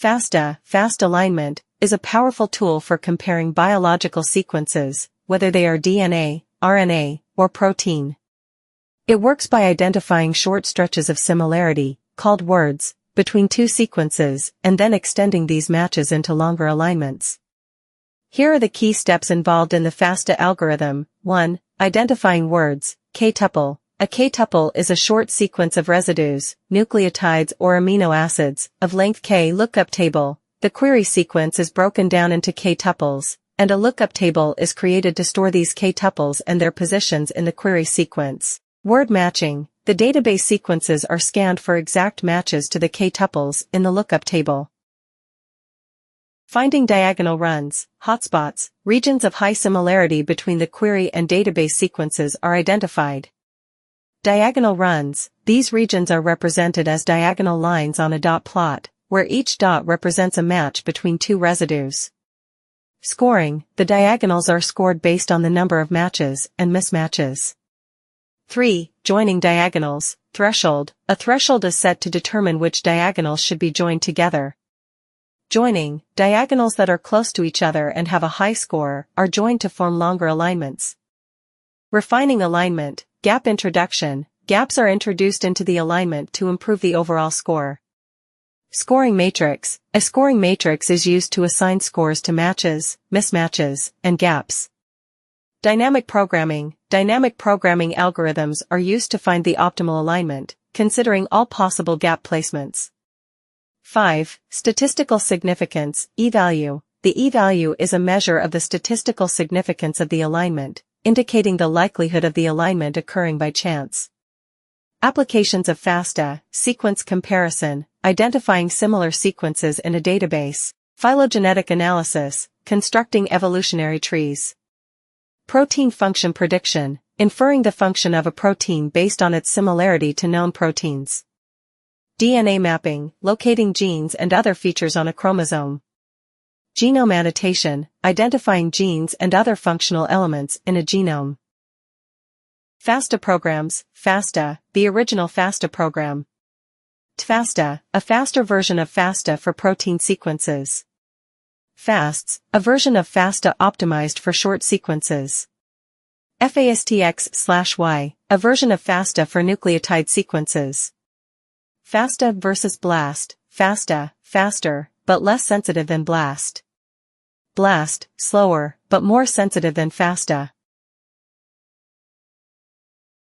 Fasta, fast alignment, is a powerful tool for comparing biological sequences, whether they are DNA, RNA, or protein. It works by identifying short stretches of similarity, called words, between two sequences, and then extending these matches into longer alignments. Here are the key steps involved in the Fasta algorithm. 1. Identifying words, K-tuple. A K-tuple is a short sequence of residues, nucleotides or amino acids, of length K. Lookup table. The query sequence is broken down into K-tuples, and a lookup table is created to store these K-tuples and their positions in the query sequence. Word matching. The database sequences are scanned for exact matches to the K-tuples in the lookup table. Finding diagonal runs, hotspots, regions of high similarity between the query and database sequences are identified. Diagonal runs. These regions are represented as diagonal lines on a dot plot, where each dot represents a match between two residues. Scoring. The diagonals are scored based on the number of matches and mismatches. 3. Joining diagonals. Threshold. A threshold is set to determine which diagonals should be joined together. Joining. Diagonals that are close to each other and have a high score are joined to form longer alignments. Refining alignment. Gap introduction. Gaps are introduced into the alignment to improve the overall score. Scoring matrix. A scoring matrix is used to assign scores to matches, mismatches, and gaps. Dynamic programming. Dynamic programming algorithms are used to find the optimal alignment, considering all possible gap placements. 5. Statistical significance, E-value. The E-value is a measure of the statistical significance of the alignment, indicating the likelihood of the alignment occurring by chance. Applications of Fasta, sequence comparison, identifying similar sequences in a database, phylogenetic analysis, constructing evolutionary trees. Protein function prediction, inferring the function of a protein based on its similarity to known proteins. DNA mapping, locating genes and other features on a chromosome. Genome annotation, identifying genes and other functional elements in a genome. Fasta programs, Fasta, the original Fasta program. Fasta, a faster version of Fasta for protein sequences. FASTS, a version of Fasta optimized for short sequences. FASTX/Y, a version of Fasta for nucleotide sequences. Fasta versus BLAST. Fasta, faster, but less sensitive than BLAST. BLAST, slower, but more sensitive than Fasta.